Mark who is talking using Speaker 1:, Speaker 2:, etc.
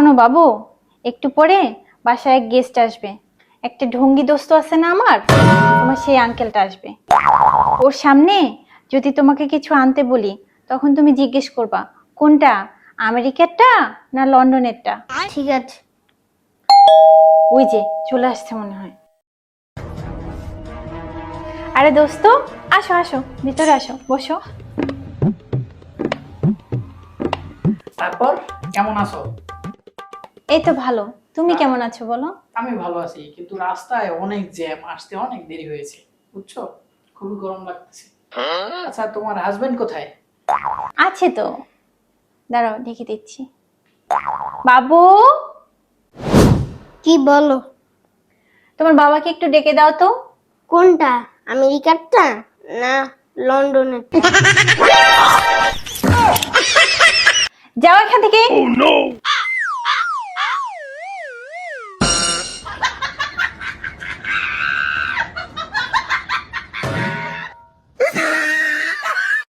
Speaker 1: শোনো বাবু, একটু পরে বাসায় এক গেস্ট আসবে। একটা ঢঙ্গি দোস্ত আছে না আমার, তোমার সেই আঙ্কেলটা আসবে। ওর সামনে যদি তোমাকে কিছু আনতে বলি, তখন তুমি জিজ্ঞেস করবা কোনটা, আমেরিকারটা না লন্ডনেরটা।
Speaker 2: ঠিক আছে।
Speaker 1: ওই যে চলে আসছে মনে হয়। আরে দোস্ত, আসো আসো, ভিতরে আসো, বসো।
Speaker 3: তারপর কেমন আছো?
Speaker 1: এই তো ভালো, তুমি কেমন আছো বলো?
Speaker 3: আমি ভালো আছি, কিন্তু রাস্তায় অনেক জ্যাম, আসতে অনেক দেরি হয়েছে, বুঝছো? খুবই গরম লাগতেছে। আচ্ছা, তোমার হাজবেন্ড কোথায়?
Speaker 1: আছে তো, দাঁড়াও দেখে দিচ্ছি। বাবু,
Speaker 2: কি বলো?
Speaker 1: তোমার বাবাকে একটু ডেকে দাও তো।
Speaker 2: কোনটা, আমেরিকারটা না লন্ডনেরটা?
Speaker 1: যাও এখান থেকে।